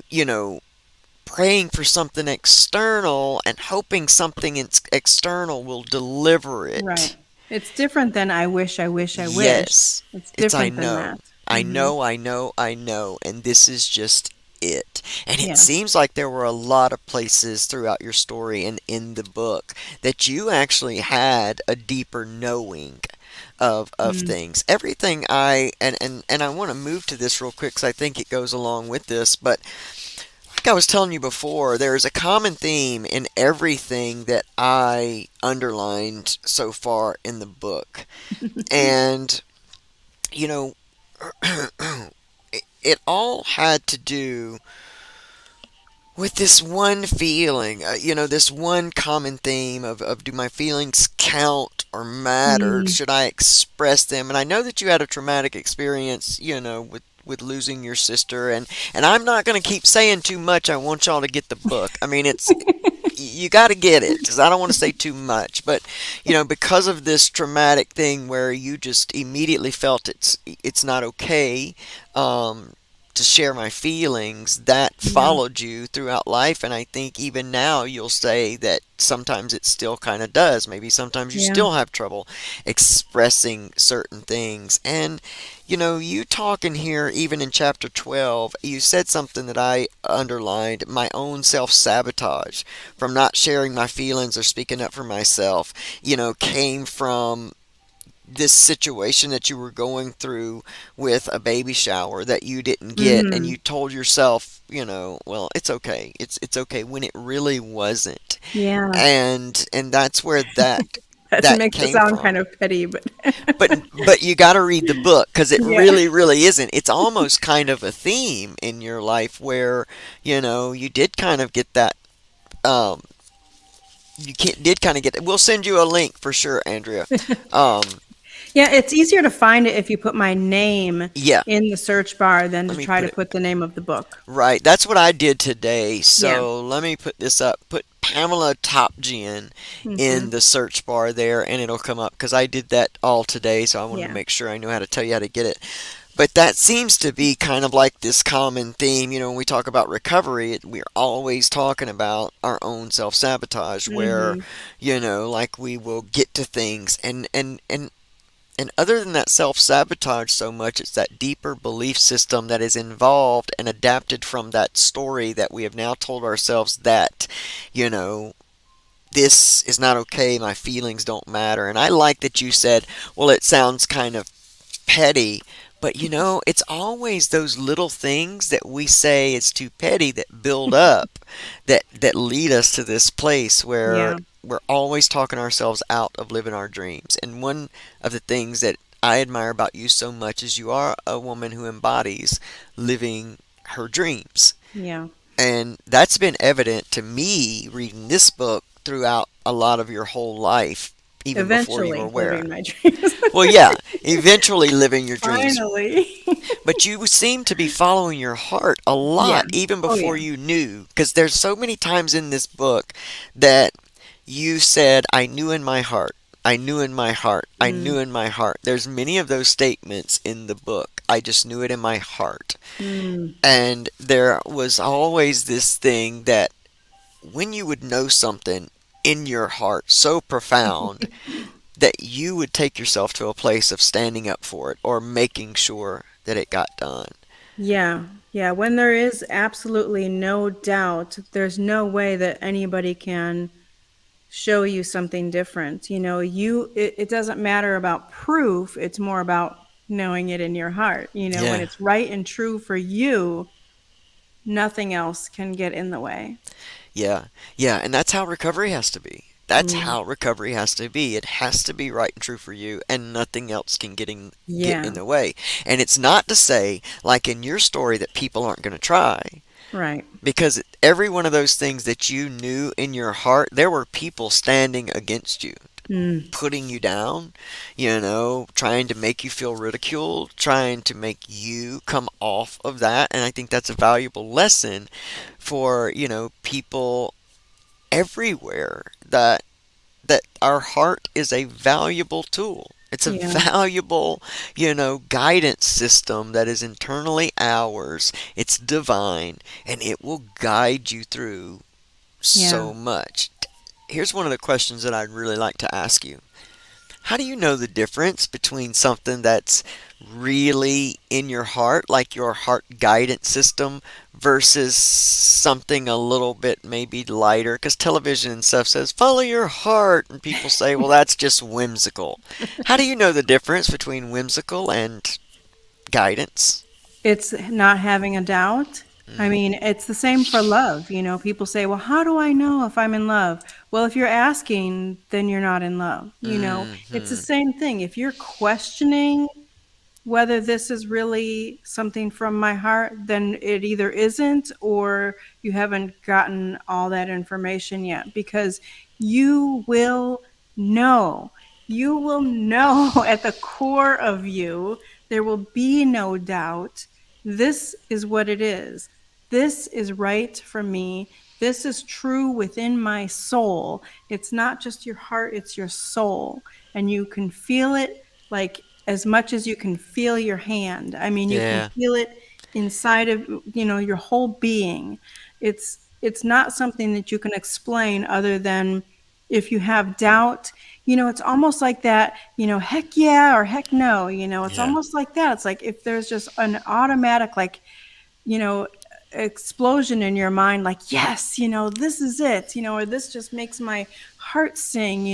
you know praying for something external and hoping something external will deliver Right. it. It's different than I wish, I wish, I wish. Yes, It's it's I different than know. that. I Mhm. know, I know, I know, and this is just it. And it Yes. seems like there were a lot of places throughout your story and in the book that you actually had a deeper knowing of Mm. things. Everything and I want to move to this real quick because I think it goes along with this, but like I was telling you before, there is a common theme in everything that I underlined so far in the book. And, you know, it all had to do with this one feeling, this one common theme of do my feelings count or matter? Mm. Should I express them? And I know that you had a traumatic experience, with losing your sister, and I'm not going to keep saying too much. I want y'all to get the book. I mean, you got to get it, because I don't want to say too much, but because of this traumatic thing where you just immediately felt it's not okay, um, to share my feelings, that Yeah. followed you throughout life. And I think even now you'll say that sometimes it still kind of does. Maybe sometimes you Yeah. still have trouble expressing certain things. And you talking here, even in chapter 12, you said something that I underlined: my own self sabotage from not sharing my feelings or speaking up for myself, came from this situation that you were going through with a baby shower that you didn't get, and Mhm. you told yourself, well, it's okay. It's okay, when it really wasn't. Yeah. And that's where That that makes it came sound from. kind of petty, but But you got to read the book, because it yeah. really isn't. It's almost kind of a theme in your life where you did kind of get that. Did kind of get. We'll send you a link for sure, Andrea. Um, Yeah, it's easier to find it if you put my name yeah, in the search bar than let to me try put to it put the name of the book. right. That's what I did today. Yeah. So let me put this up. Put Pamela Top Gin in Mhm. the search bar there, and it'll come up, because I did that all today. So I wanted to Yeah. make sure I knew how to tell you how to get it. But that seems to be kind of like this common theme. When we talk about recovery, we're always talking about our own self sabotage, where, Mhm. like we will get to things, and other than that self sabotage so much, it's that deeper belief system that is involved and adapted from that story that we have now told ourselves that, you know, this is not okay, my feelings don't matter. And I like that you said, well, it sounds kind of petty, but it's always those little things that we say it's too petty that build up, that lead us to this place where Yeah. we're always talking ourselves out of living our dreams. And one of the things that I admire about you so much is you are a woman who embodies living her dreams. Yeah. And that's been evident to me reading this book throughout a lot of your whole life, even before you were Eventually aware. living my dreams. Well, yeah, eventually living your dreams. Finally. But you seem to be following your heart a Yeah. lot, even Oh, before yeah. you knew. Because there's so many times in this book that you said, I knew in my heart. I knew in my heart. I Mm. knew in my heart. There's many of those statements in the book. I just knew it in my heart. Mm. And there was always this thing that when you would know something in your heart so profound, that you would take yourself to a place of standing up for it or making sure that it got done. Yeah. Yeah. When there is absolutely no doubt, there's no way that anybody can show you something different. It doesn't matter about proof, it's more about knowing it in your heart. When Yeah, it's right and true for you, nothing else can get in the way. yeah, yeah. And that's how recovery has to be. That's Mm. how recovery has to be. It has to be right and true for you, and nothing else can get in Yeah. the way. And it's not to say, like in your story, that people aren't going to try, Right. because every one of those things that you knew in your heart, there were people standing against you, Mm. putting you down, trying to make you feel ridiculed, trying to make you come off of that. And I think that's a valuable lesson for, people everywhere, that our heart is a valuable tool. It's a Yeah. valuable, guidance system that is internally ours. It's divine, and it will guide you through Yeah. so much. Here's one of the questions that I'd really like to ask you. How do you know the difference between something that's really in your heart, like your heart guidance system, versus something a little bit maybe lighter? Because television and stuff says, follow your heart, and people say, well, that's just whimsical. How do you know the difference between whimsical and guidance? It's not having a doubt. I Mm, mean, it's the same for love. People say, well, how do I know if I'm in love? Well, if you're asking, then you're not in love. It's the hmm. same thing. If you're questioning whether this is really something from my heart, then it either isn't or you haven't gotten all that information yet because you will know. You will know at the core of you. There will be no doubt. This is what it is. This is right for me. This is true within my soul. It's not just your heart, it's your soul. And you can feel it like as much as you can feel your hand. I mean, you can Yeah. feel it inside of, your whole being. It's not something that you can explain other than if you have doubt, it's almost like that, heck yeah or heck no, it's Yeah. almost like that. It's like if there's just an automatic, like, you know, explosion in your mind, like, yes, this is it, or this just makes my heart sing,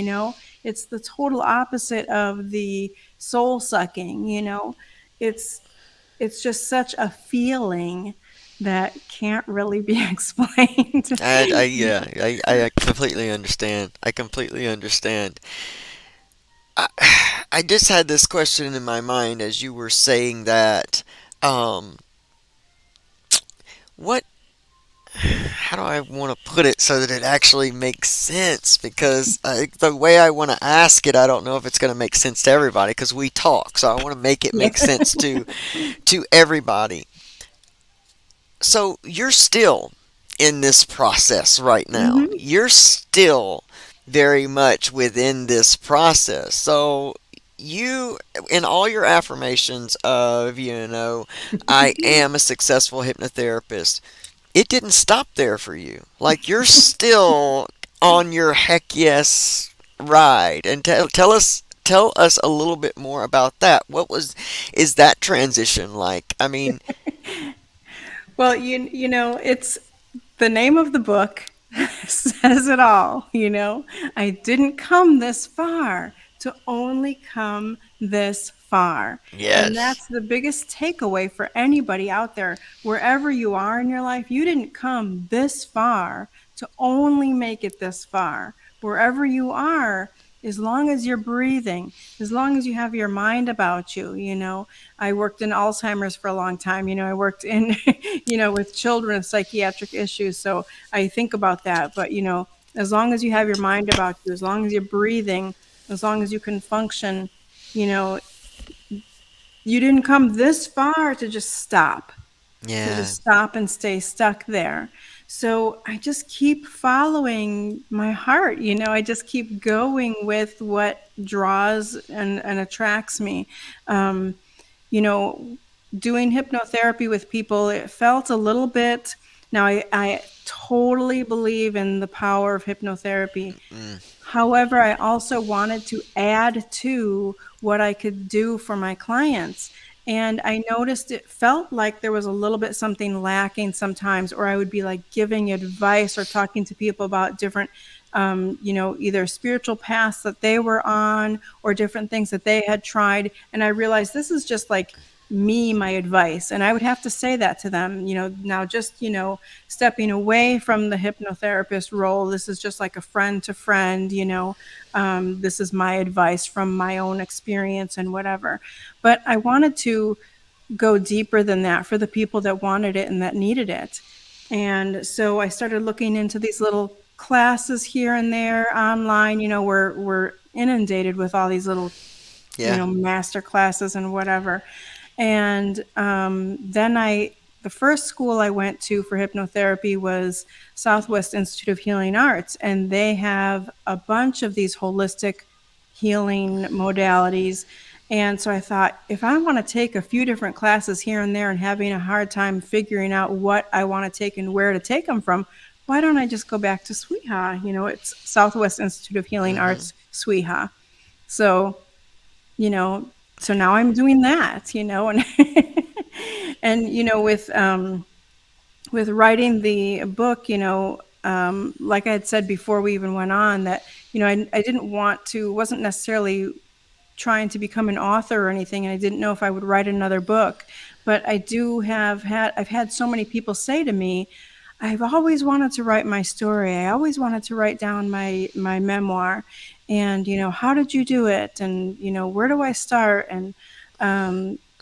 it's the total opposite of the soul sucking, it's it's just such a feeling that can't really be explained. Yeah, I completely understand. I completely understand. I, I just had this question in my mind as you were saying that. Um, what how do I want to put it so that it actually makes sense? Because the way I want to ask it, I don't know if it's going to make sense to everybody because we talk. So I want to make it Yeah. make sense to everybody. So you're still in this process right now. Hmm. You're still very much within this process. So you in all your affirmations of, I am a successful hypnotherapist, it didn't stop there for you. Like you're still on your heck yes ride. And tell us a little bit more about that. What was is that transition like? I mean, Well, it's the name of the book says it all, I didn't come this far to only come this far. And yes. that's the biggest takeaway for anybody out there. Wherever you are in your life, you didn't come this far to only make it this far. Wherever you are, as long as you're breathing, as long as you have your mind about you, I worked in Alzheimer's for a long time. I worked in, with children with psychiatric issues. So I think about that. But, as long as you have your mind about you, as long as you're breathing, as long as you can function, you know, you didn't come this far to Yeah. just stop and stay stuck there. So I just keep following my heart. I just keep going with what draws and attracts me. Um, you know, Doing hypnotherapy with people, it felt a little bit. Now, I totally believe in the power of hypnotherapy. Mm, However, I also wanted to add to what I could do for my clients. And I noticed it felt like there was a little bit something lacking sometimes, or I would be like giving advice or talking to people about different, either spiritual paths that they were on or different things that they had tried. And I realized this is just like me, my advice. And I would have to say that to them, now just, stepping away from the hypnotherapist role. This is just like a friend to friend, this is my advice from my own experience and whatever. But I wanted to go deeper than that for the people that wanted it and that needed it. And so I started looking into these little classes here and there online. We're inundated with all these little, yeah. master classes and whatever. And the first school I went to for hypnotherapy was Southwest Institute of Healing Arts, and they have a bunch of these holistic healing modalities. And so I thought, if I want to take a few different classes here and there and having a hard time figuring out what I want to take and where to take them from, why don't I just go back to SWIHA? It's Southwest Institute of Healing Hmm. Arts, SWIHA. So you know so now I'm doing that, and and with writing the book, like I had said before we even went on, that I didn't want to, wasn't necessarily trying to become an author or anything, and I didn't know if I would write another book. But I've had so many people say to me, I've always wanted to write my story. I always wanted to write down my memoir. And, how did you do it? And, where do I start? And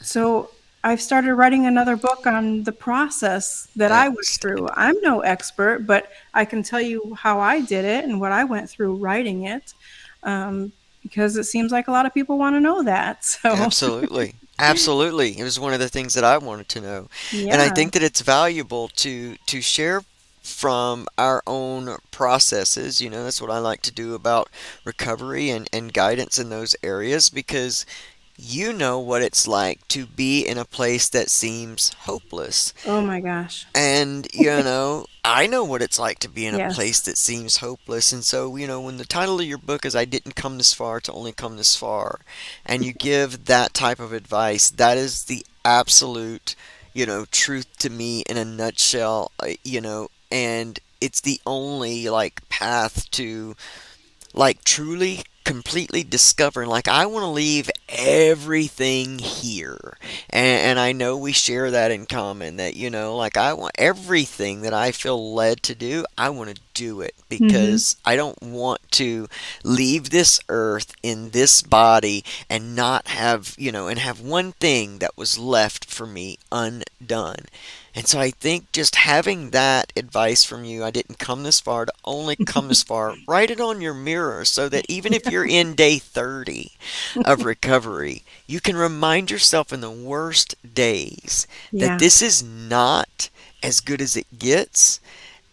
so I've started writing another book on the process that I went through. Outstanding. I'm no expert, but I can tell you how I did it and what I went through writing it. Because it seems like a lot of people want to know that. So, Absolutely. Absolutely. It was one of the things that I wanted to know. And I yeah. think that it's valuable to share from our own processes. That's what I like to do about recovery and guidance in those areas, because you know what it's like to be in a place that seems hopeless. Oh my gosh. And, I know what it's like to be in a place Yes. that seems hopeless. And so, when the title of your book is I Didn't Come This Far to Only Come This Far, and you give that type of advice, that is the absolute, truth to me in a nutshell, and it's the only, like, path to, like, truly completely discovering, like, I want to leave everything here. And I know we share that in common, that, like, I want everything that I feel led to do, I want to do it, Mhm. because I don't want to leave this earth in this body and not have, and have one thing that was left for me undone. And so I think just having that advice from you, I didn't come this far to only come this far, write it on your mirror so that even if you're in day 30 of recovery, you can remind yourself in the worst days that Yeah. this is not as good as it gets.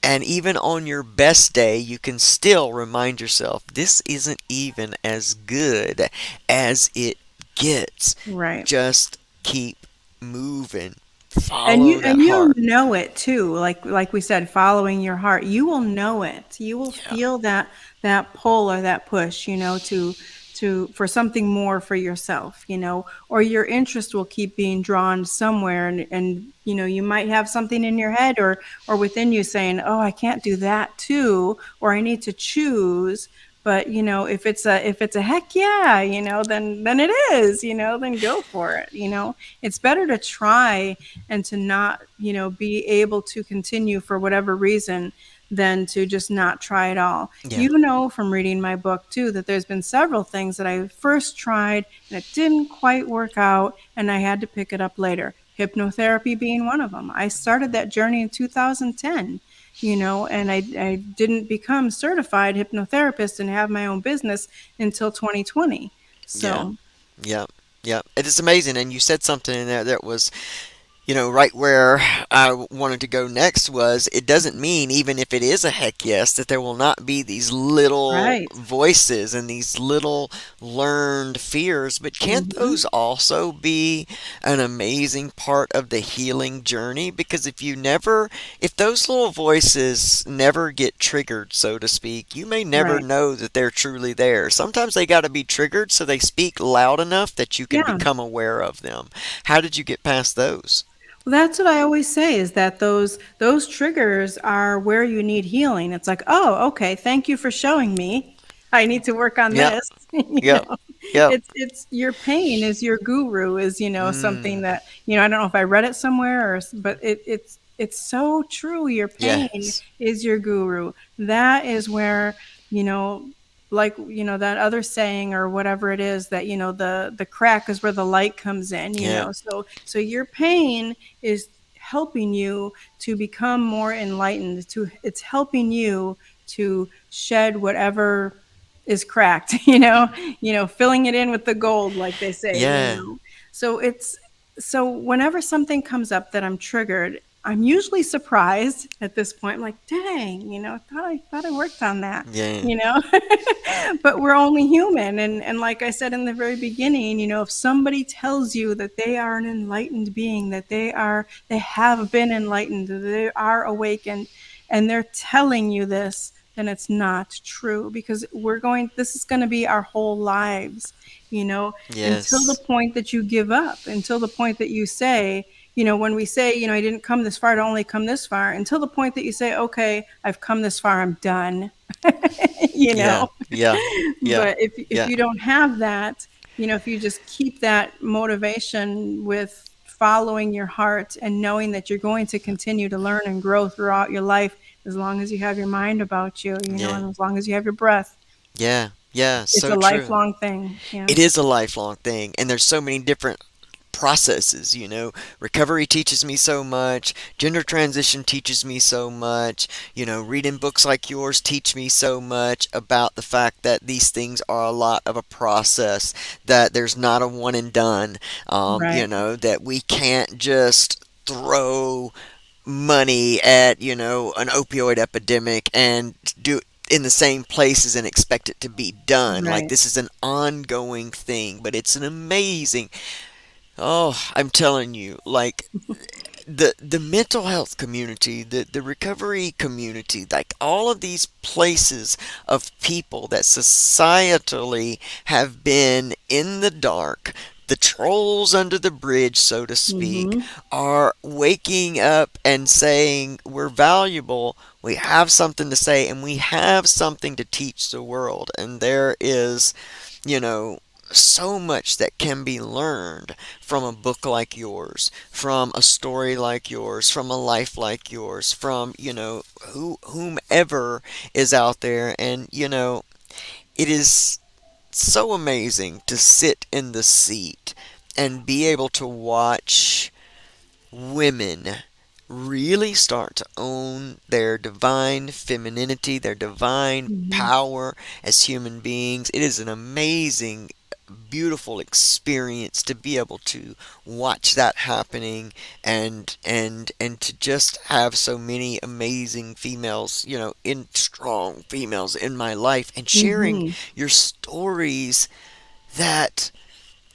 And even on your best day, you can still remind yourself this isn't even as good as it gets. Right. Just keep moving. And Follow that you'll heart. know it too, like we said, following your heart. You will know it. You will Yeah. feel that pull or that push, to for something more for yourself, or your interest will keep being drawn somewhere, and you might have something in your head or within you saying, "Oh, I can't do that too," or "I need to choose." But if it's a heck yeah, then it is, then go for it. It's better to try and to not, be able to continue for whatever reason than to just not try at all. Yeah. You know from reading my book too that there's been several things that I first tried and it didn't quite work out and I had to pick it up later. Hypnotherapy being one of them. I started that journey in 2010, and I didn't become certified hypnotherapist and have my own business until 2020. Yeah. So, Yeah. Yeah. It is amazing. And you said something in there that was, right where I wanted to go next. Was it doesn't mean, even if it is a heck yes, that there will not be these little right. voices and these little learned fears, but can't Mhm. those also be an amazing part of the healing journey? Because if those little voices never get triggered, so to speak, you may never Right. know that they're truly there. Sometimes they got to be triggered so they speak loud enough that you can Yeah. become aware of them. How did you get past those? Well, that's what I always say is that those triggers are where you need healing. It's like, "Oh, okay, thank you for showing me. I need to work on Yep, this." yep, yep. It's your pain is your guru is, something Mm, that, I don't know if I read it somewhere but it's so true. Your pain yes. is your guru. That is where, like, that other saying or whatever it is that, the crack is where the light comes in, Yep, so your pain is helping you to become more enlightened, it's helping you to shed whatever is cracked, filling it in with the gold, like they say, yeah, so whenever something comes up that I'm triggered, I'm usually surprised at this point. I'm like, dang, I thought I worked on that, yeah, you know but we're only human, and like I said in the very beginning, if somebody tells you that they are an enlightened being, that they have been enlightened, that they are awakened, and they're telling you this, then it's not true, because this is going to be our whole lives, you know until the yes, point that you give up, until the point that you say, when we say, I didn't come this far to only come this far, until the point that you say, okay, I've come this far, I'm done. you yeah, know yeah, yeah, but if yeah, you don't have that, if you just keep that motivation with following your heart and knowing that you're going to continue to learn and grow throughout your life, as long as you have your mind about you, yeah, and as long as you have your breath, yeah, yeah, it's so a true. lifelong thing. Yeah. It is a lifelong thing, and there's so many different processes. Recovery teaches me so much, gender transition teaches me so much. Reading books like yours teach me so much about the fact that these things are a lot of a process, that there's not a one and done. Right. That we can't just throw money at, an opioid epidemic and do in the same places and expect it to be done. Like Right. this is an ongoing thing, but it's an amazing. Oh, I'm telling you, like the mental health community, the recovery community, like all of these places of people that societally have been in the dark, the trolls under the bridge, so to speak, Mhm. are waking up and saying, we're valuable, we have something to say, and we have something to teach the world. And there is, you know, so much that can be learned from a book like yours, from a story like yours, from a life like yours, from, whomever is out there. And, it is so amazing to sit in the seat and be able to watch women really start to own their divine femininity, their divine Mhm. power as human beings. It is an amazing, beautiful experience to be able to watch that happening, and to just have so many amazing females, in strong females in my life, and sharing Mhm. your stories that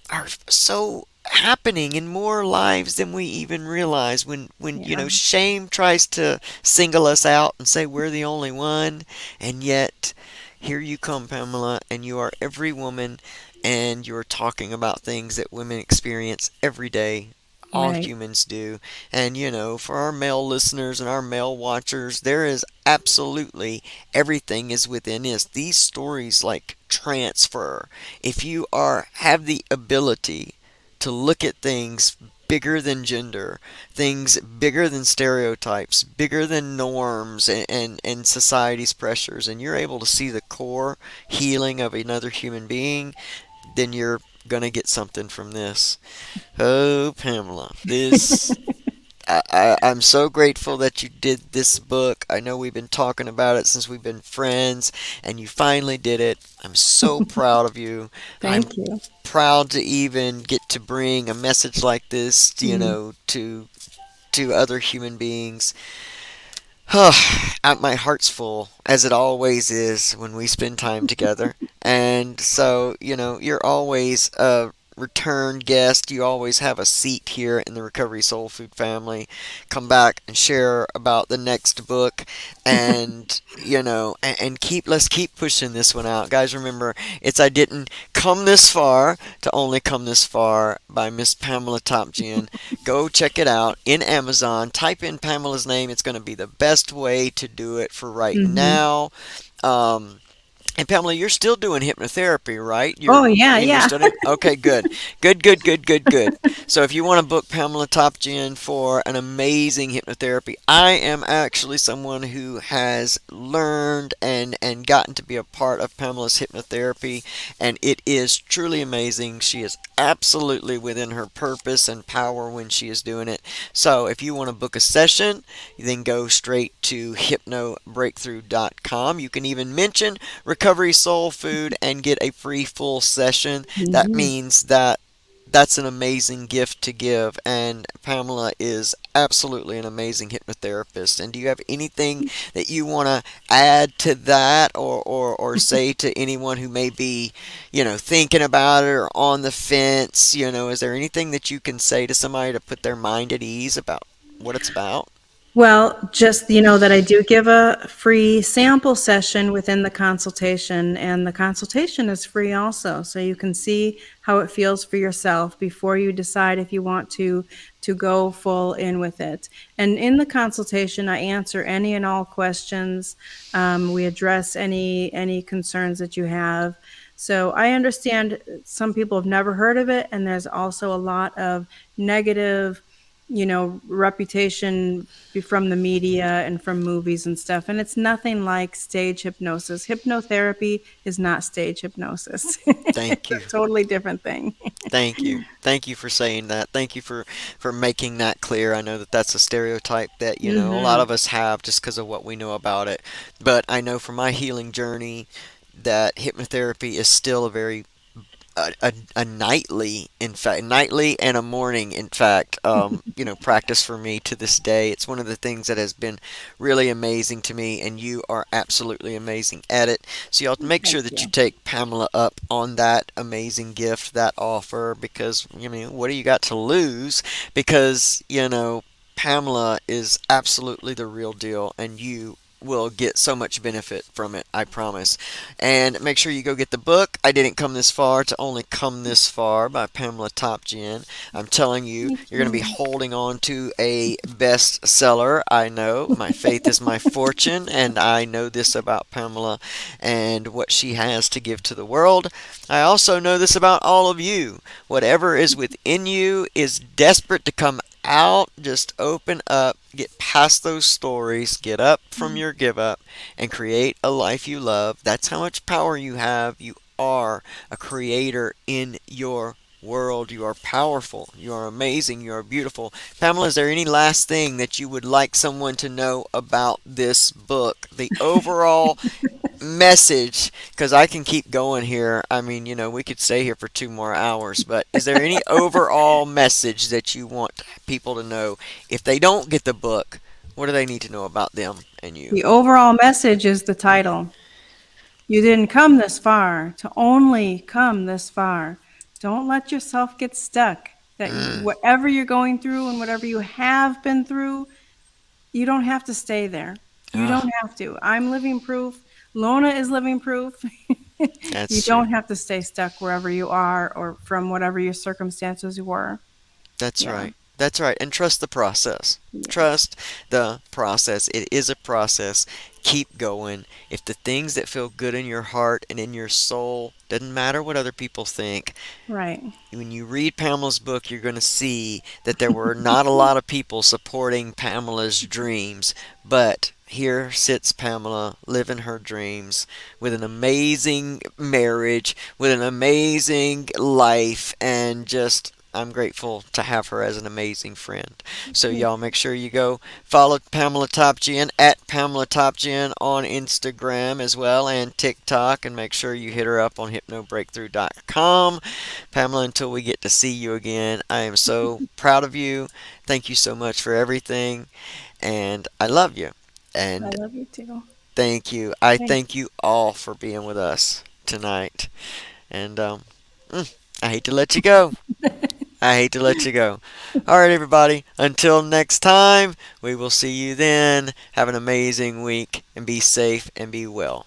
are so happening in more lives than we even realize. When Yeah. shame tries to single us out and say we're the only one, and yet here you come, Pamela, and you are every woman, and you're talking about things that women experience every day. All Right. humans do. And for our male listeners and our male watchers, there is absolutely everything is within us. These stories like transfer. If you are have the ability to look at things bigger than gender, things bigger than stereotypes, bigger than norms and society's pressures, and you're able to see the core healing of another human being, then you're gonna get something from this. Oh, Pamela, this I'm so grateful that you did this book. I know we've been talking about it since we've been friends, and you finally did it. I'm so proud of you. I'm Thank you. proud to even get to bring a message like this, Mhm. to other human beings. My heart's full, as it always is when we spend time together. And so, you're always a return guest. You always have a seat here in the Recovery Soul Food family. Come back and share about the next book, and and let's keep pushing this one out, guys. Remember, it's I Didn't Come This Far to Only Come This Far by Miss Pamela Topjian. Go check it out in Amazon. Type in Pamela's name. It's going to be the best way to do it for right Mhm. now. Um, and Pamela, you're still doing hypnotherapy, right? You're Oh, yeah, in your yeah. study? Okay, good. Good, good, good, good, good. So if you want to book Pamela Topjian for an amazing hypnotherapy, I am actually someone who has learned and gotten to be a part of Pamela's hypnotherapy, and it is truly amazing. She is absolutely within her purpose and power when she is doing it. So if you want to book a session, then go straight to hypnobreakthrough.com. You can even mention Recovery Soul Food and get a free full session. That Mhm. means that that's an amazing gift to give, and Pamela is absolutely an amazing hypnotherapist. And do you have anything that you want to add to that, or say to anyone who may be, thinking about it or on the fence? Is there anything that you can say to somebody to put their mind at ease about what it's about? Well, just, that I do give a free sample session within the consultation, and the consultation is free also. So you can see how it feels for yourself before you decide if you want to go full in with it. And in the consultation, I answer any and all questions. We address any concerns that you have. So I understand some people have never heard of it, and there's also a lot of negative, reputation from the media and from movies and stuff. And it's nothing like stage hypnosis. Hypnotherapy is not stage hypnosis. Thank It's you. a totally different thing. Thank you. Thank you for saying that. Thank you for making that clear. I know that that's a stereotype that, a lot Hmm. of us have just because of what we know about it. But I know from my healing journey that hypnotherapy is still a very a nightly, in fact, nightly and a morning, in fact, practice for me to this day. It's one of the things that has been really amazing to me, and you are absolutely amazing at it. So y'all make sure Thank that you you. take Pamela up on that amazing gift, that offer, because what do you got to lose? Because Pamela is absolutely the real deal, and you will get so much benefit from it, I promise. And make sure you go get the book, I Didn't Come This Far to Only Come This Far by Pamela Topjian. I'm telling you, Thank you're going to be you. holding on to a bestseller. I know. My faith is my fortune, and I know this about Pamela and what she has to give to the world. I also know this about all of you. Whatever is within you is desperate to come out. Just open up, get past those stories, get up from your give up, and create a life you love. That's how much power you have. You are a creator in your world. You are powerful. You are amazing. You are beautiful. Pamela, is there any last thing that you would like someone to know about this book? The overall message, because I can keep going here. I mean, we could stay here for 2 more hours, but is there any overall message that you want people to know if they don't get the book? What do they need to know about them and you? The overall message is the title. You didn't come this far to only come this far. Don't let yourself get stuck. That Mm, whatever you're going through and whatever you have been through, you don't have to stay there. You ah, don't have to. I'm living proof. Lona is living proof. You that's true. don't have to stay stuck wherever you are or from whatever your circumstances were. That's Yeah. right. That's right. And trust the process. Yes. Trust the process. It is a process. Keep going. If the things that feel good in your heart and in your soul, doesn't matter what other people think, Right. when you read Pamela's book, you're going to see that there were not a lot of people supporting Pamela's dreams, but here sits Pamela living her dreams with an amazing marriage, with an amazing life, and just I'm grateful to have her as an amazing friend. So Me y'all make sure you go follow Pamela Topjian at Pamela Topjian on Instagram as well and TikTok, and make sure you hit her up on hypnobreakthrough.com. Pamela, until we get to see you again, I am so proud of you. Thank you so much for everything, and I love you. I And love you too. thank you. I Thank thank you all for being with us tonight. And I hate to let you go. I hate to let you go. All right, everybody. Until next time, we will see you then. Have an amazing week and be safe and be well.